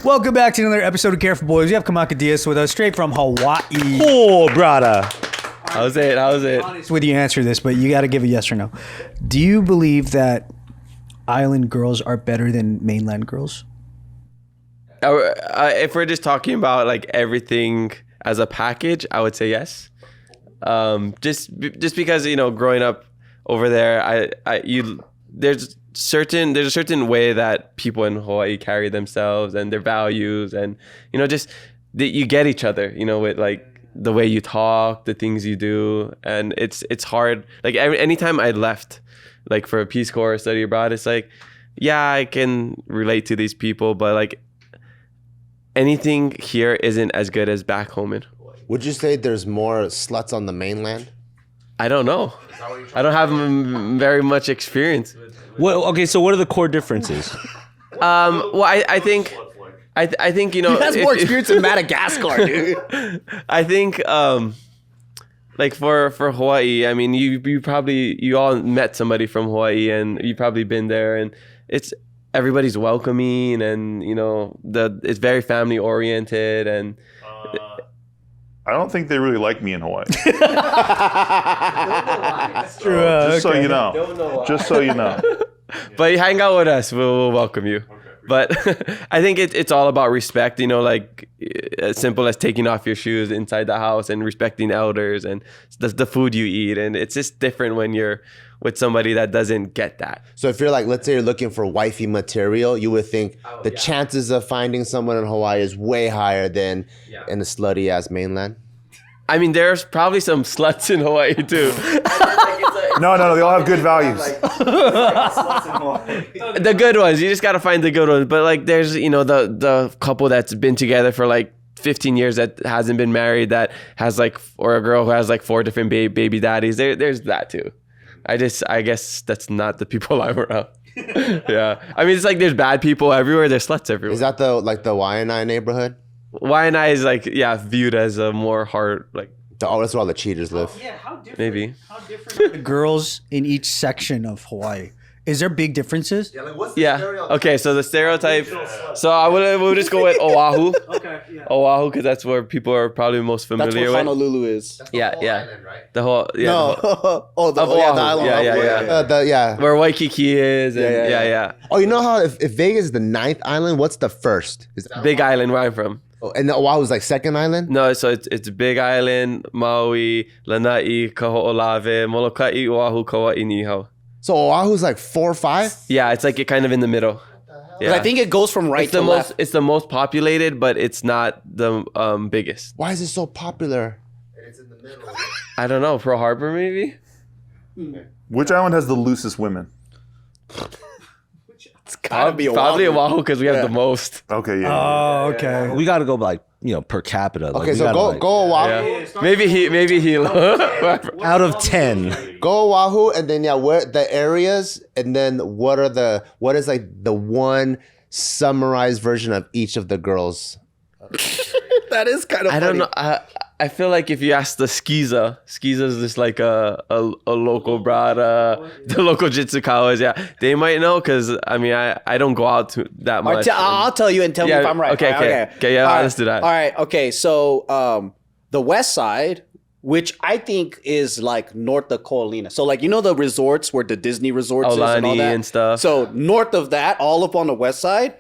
Welcome back to another episode of Careful Boys. We have Kamaka Dias with us, straight from Hawaii. Oh, brother. How's it? Honest with you answer this, but you got to give a yes or no. Do you believe that island girls are better than mainland girls? If we're just talking about like everything as a package, I would say yes. Just because, you know, growing up over there, there's a certain way that people in Hawaii carry themselves and their values, and you know, just that you get each other, you know, with like the way you talk, the things you do, and it's hard. Like anytime I left, like for a Peace Corps or study abroad, it's like, yeah, I can relate to these people, but like anything here isn't as good as back home in. Would you say there's more sluts on the mainland? I don't know. I don't have very much experience. Well, okay, so what are the core differences? Well, I think you know, He has more experience in Madagascar, dude. I think like for Hawaii, I mean, you all met somebody from Hawaii, and you've probably been there, and everybody's welcoming, and you know, it's very family oriented, and I don't think they really like me in Hawaii. That's true. Just so you know. Just so you know. But you hang out with us, we'll welcome you. But I think it's all about respect, you know, like as simple as taking off your shoes inside the house and respecting elders and the food you eat. And it's just different when you're with somebody that doesn't get that. So if you're like, let's say you're looking for wifey material, you would think the chances of finding someone in Hawaii is way higher than in the slutty ass mainland. I mean, there's probably some sluts in Hawaii too. No, they all have good values. The good ones, you just gotta find the good ones. But like, there's, you know, the couple that's been together for like 15 years that hasn't been married, that has like, or a girl who has like 4 different baby daddies. There's that too. I guess that's not the people I'm around. Yeah, I mean, it's like there's bad people everywhere. There's sluts everywhere. Is that the Waianae neighborhood? Waianae is like, yeah, viewed as a more hard, like. That's where all the cheaters live. Yeah, how different? Maybe. How different are the girls in each section of Hawaii? Is there big differences? Yeah, like what's the Yeah. stereotype? Okay, so the stereotype. So I would just go with Oahu. Okay, yeah. Oahu, because that's where people are probably most That's familiar what with. Honolulu is. Yeah. Island, right? The whole. Yeah. No. The whole, Oh, the Of Oahu. the island. Yeah. Where Waikiki is. And yeah. Oh, you know how if Vegas is the 9th island, what's the first? Is that Big Island, where I'm from. and Oahu's like 2nd island? No, so it's Big Island, Maui, Lanai, Kaho'olawe, Molokai, Oahu, Kauai, Niihau. So Oahu's like 4 or 5? Yeah, it's like kind of in the middle. Yeah. I think it goes from right it's the to most. left. It's the most populated, but it's not the biggest. Why is it so popular? I don't know. Pearl Harbor, maybe. Which island has the loosest women? It's gotta be Probably Oahu. Oahu because we have the most. Okay, yeah. Oh, okay. We got to go like, you know, per capita. Like, Okay, we so gotta, go Oahu. Yeah. Maybe Hilo. out of 10. Go Oahu, and then where the areas, and then what is like the one summarized version of each of the girls? That is kind of I don't funny. know. I feel like if you ask the Skiza is just like a local brada, the local Jitsukawas, yeah, they might know, because I mean I don't go out that much. I'll tell you and tell me if I'm right. Okay, yeah, All right. let's do that. All right, okay. So the west side, which I think is like north of Ko'olina. So like, you know, the resorts where the Disney resorts is and all Aulani that? and stuff. So north of that, all up on the west side,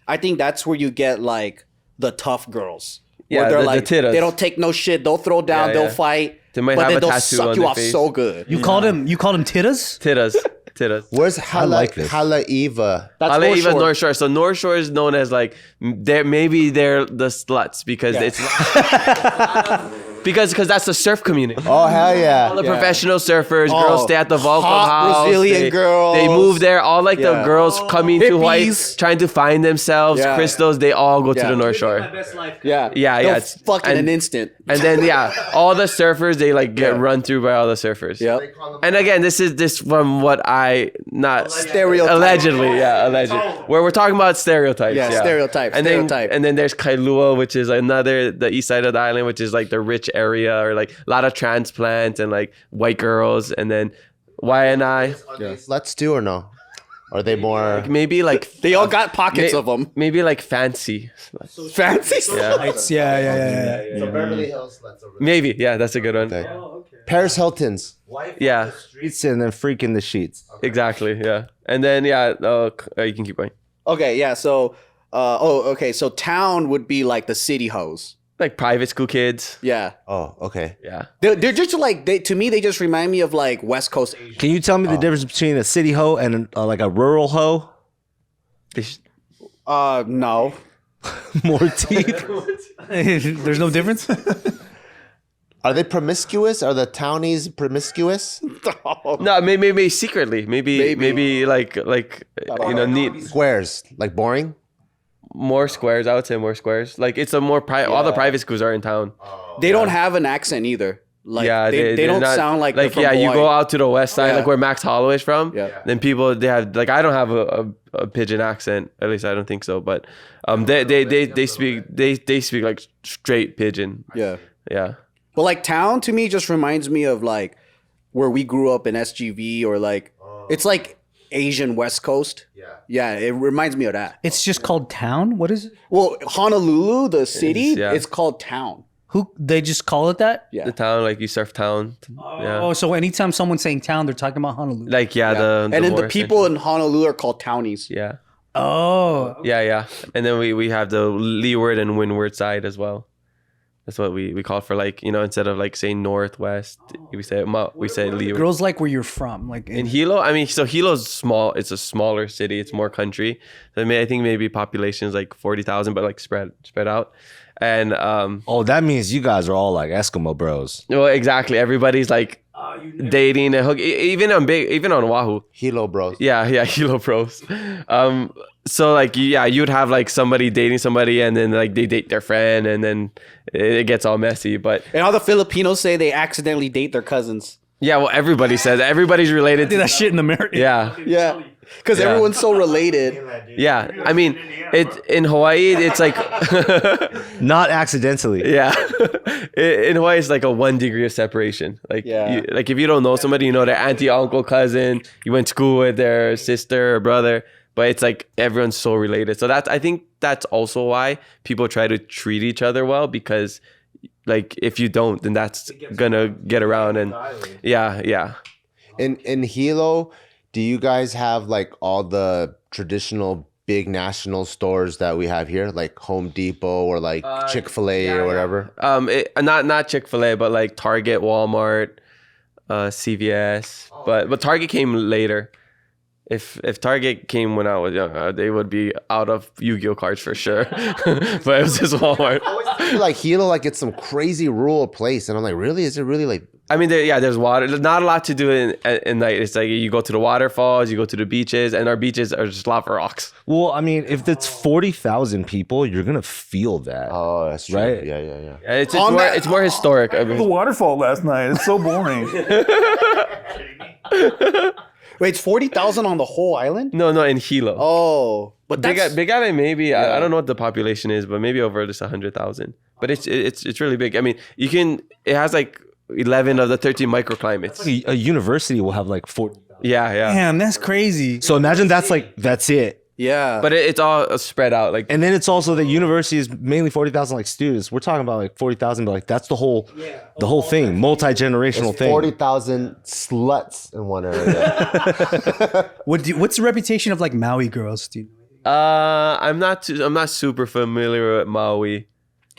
I think that's where you get like the tough girls. Yeah, where they're the like, tittas. they don't take no shit. They'll throw down. Yeah, They'll yeah. fight. They might but have then a they'll tattoo suck on you their off face. so good. You called him tittas? Tittas. Where's like this. Halaiva? That's Haleiwa North is Shore. North Shore. So North Shore is known as like they're the sluts because it's because that's the surf community. Oh hell yeah! All the professional surfers, girls stay at the Volcom hot House. Brazilian girls. They move there. All like the girls coming to Hawaii, Hippies. trying to find themselves. Yeah. Crystals. They all go to Yeah. the North Shore. Yeah. Yeah. They'll It's fucking and, an instant. And then all the surfers they like get run through by all the surfers. Yep. And again, this is from what I not Stereotype. allegedly, where we're talking about stereotypes. Yeah, stereotype, And stereotype. then there's Kailua, which is the east side of the island, which is like the rich area, or like a lot of transplants and like white girls, and then Waianae. Let's do or no? Or are they more? Maybe like They all got pockets of them. maybe like fancy. Fancy. Lights, yeah. So Beverly Hills. That's over. Maybe, yeah, that's a good one. Okay. Paris Hilton's. Yeah, Streets and then freaking the sheets. exactly. Yeah, and then you can keep going. Okay, yeah. So, okay. So town would be like the city hoes. Like private school kids. Yeah, Oh, okay. Yeah. they're just like to me. They just remind me of like West Coast Asian. Can you tell me the difference between a city hoe and like a rural hoe? No. More teeth. There's no difference. Are they promiscuous? Are the townies promiscuous? No, maybe secretly. Maybe like neat Squares, like boring. more squares. I would say more squares. Like it's a more all the private schools are in town. They don't have an accent either. Like they they're don't not- sound like they're from you Hawaii. go out to the west side, Yeah. like where Max Holloway is from. Yeah. Then people they have like I don't have a pigeon accent. At least I don't think so. But they speak like straight pigeon. Yeah. Yeah. But like town to me just reminds me of like where we grew up in SGV or like it's like Asian West Coast. Yeah, it reminds me of that. It's just called town. What is it? Well, Honolulu, the city, yeah. it's called town. Who they just call it that? Yeah. The town, like you surf town. Yeah. Oh, so anytime someone's saying town, they're talking about Honolulu. Like And then the more people in Honolulu are called townies. essential- Oh, Yeah. And then we have the leeward and windward side as well. That's what we call for like, instead of like saying northwest, we say leeward. girls like where you're from, like In Hilo, I mean, so Hilo's small. It's a smaller city. It's more country. So I think maybe population is like 40,000, but like spread out. And Oh, that means you guys are all like Eskimo bros. well, exactly. Everybody's like dating and hook. Even on Oahu. Hilo bros. Yeah, Hilo pros. So like you'd have like somebody dating somebody, and then like they date their friend, and then it gets all messy. But And all the Filipinos say they accidentally date their cousins. yeah, well, everybody says everybody's related did to that shit in America. Yeah. Yeah. Because Yeah. everyone's so related. Yeah, I mean, in Hawaii, it's like, Not accidentally. yeah, in Hawaii, it's like a 1 degree of separation. Like, Yeah. like if you don't know somebody, you know their auntie, uncle, cousin, you went to school with their sister or brother, but it's like everyone's so related. So I think that's also why people try to treat each other well, because like if you don't, then that's gonna get around and yeah. In Hilo, do you guys have like all the traditional big national stores that we have here, like Home Depot or like Chick-fil-A or whatever? Not Chick-fil-A, but like Target, Walmart, CVS. But Target came later. If Target came when I was young, they would be out of Yu-Gi-Oh cards for sure. But it was just Walmart. I feel like Hilo, like it's some crazy rural place, and I'm like, really? Is it really like? I mean, there's water. There's not a lot to do in night. It's like you go to the waterfalls, you go to the beaches, and our beaches are just lava rocks. Well, I mean, if it's 40,000 people, you're gonna feel that. Oh, that's true. Right. Yeah. And it's more historic. I The mean, waterfall last night. It's so boring. Wait, it's 40,000 on the whole island? no, in Hilo. Oh. But that's... Big Island, maybe. I don't know what the population is, but maybe over just 100,000. But it's really big. I mean, it has like 11 of the 13 microclimates. A university will have like 40. Yeah. Damn, that's crazy. So imagine that's it. Yeah. But it's all spread out. Like, And then it's also the university is mainly 40,000 like students. We're talking about like 40,000, but like that's the whole thing, multi-generational thing. 40,000 sluts in one area. What's the reputation of like Maui girls, dude? I'm not super familiar with Maui.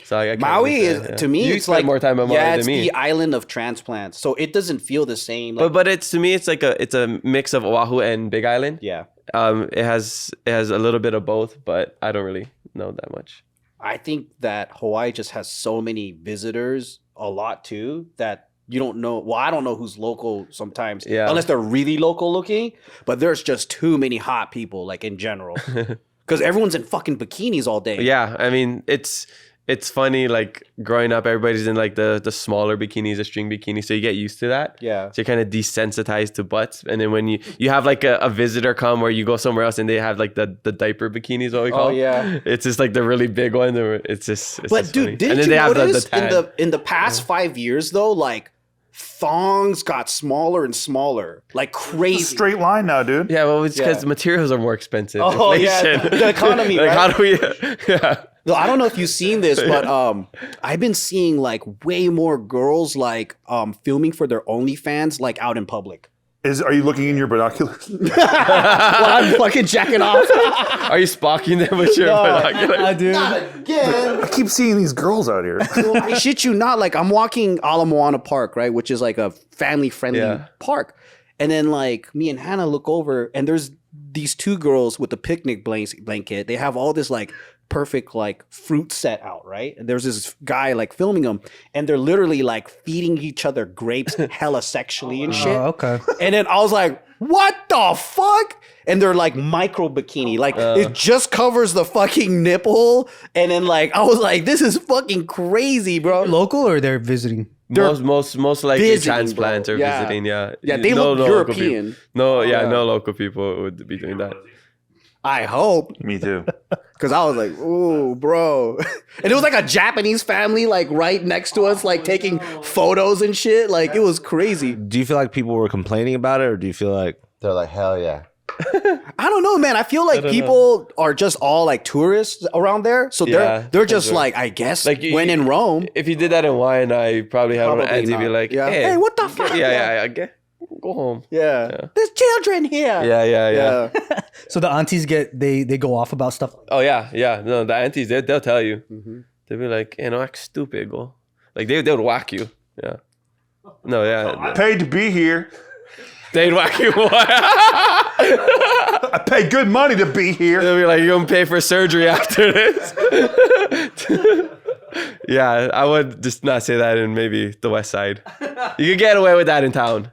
So I can't Maui really say, is yeah. to me You it's spend like more time on Maui it's than me. the island of transplants. So it doesn't feel the same. Like, But it's to me it's a mix of Oahu and Big Island. yeah. It has a little bit of both, but I don't really know that much. I think that Hawaii just has so many visitors, a lot too, that you don't know. Well, I don't know who's local sometimes, Yeah. unless they're really local looking. But there's just too many hot people, like in general, because everyone's in fucking bikinis all day. Yeah, I mean it's funny, like growing up, everybody's in like the smaller bikinis, the string bikinis, so you get used to that. Yeah. So you're kind of desensitized to butts, and then when you have like a visitor come, or you go somewhere else and they have like the diaper bikinis, what we call. Oh, yeah. It's just like the really big one. It's But just dude, funny. didn't And then you they have notice tan. in the past 5 years though, like thongs got smaller and smaller, like It's crazy. a straight line now, dude. Yeah, well, it's because Yeah. materials are more expensive. Oh, yeah, Inflation. the economy, Like, right? how do we? Yeah. No, I don't know if you've seen this, but I've been seeing like way more girls like filming for their OnlyFans like out in public. Are you looking in your binoculars? While I'm fucking jacking off. Are you spocking them with your binoculars? dude. I keep seeing these girls out here. Well, I shit you not. Like I'm walking Ala Moana Park, right, which is like a family-friendly Yeah. park, and then like me and Hannah look over, and there's these two girls with the picnic blanket. They have all this like perfect like fruit set out, right? And there's this guy like filming them, and they're literally like feeding each other grapes hella sexually and shit. Oh, okay. And then I was like, what the fuck? And they're like micro bikini. Like it just covers the fucking nipple. And then like I was like, this is fucking crazy, bro. Local or they're visiting? Most likely visiting, transplants bro. are Yeah. visiting. Yeah, Yeah, they No look local European. people. No, Yeah. no local people would be doing that. I hope. Me too. Cause I was like, ooh, bro. And it was like a Japanese family like right next to us, like taking photos and shit. Like it was crazy. Do you feel like people were complaining about it, or do you feel like They're like, hell yeah. I don't know, man. I feel like people are just all like tourists around there. So Yeah, they're just sure. like, I guess Like, when in Rome. If you did that in Hawaiian, I probably have an Probably auntie be not. like, Yeah. hey, Hey, what the fuck? Yeah, I get. Go home. Yeah. There's children here. Yeah. So the aunties they go off about stuff. Oh yeah. No, the aunties they'll tell you. Mm-hmm. They'll be like, no, act stupid, go. Like they would whack you. Yeah. No, yeah. Paid to be here. They'd whack you. I pay good money to be here. They'll be like, you're gonna pay for surgery after this. Yeah, I would just not say that in maybe the West Side. You could get away with that in town.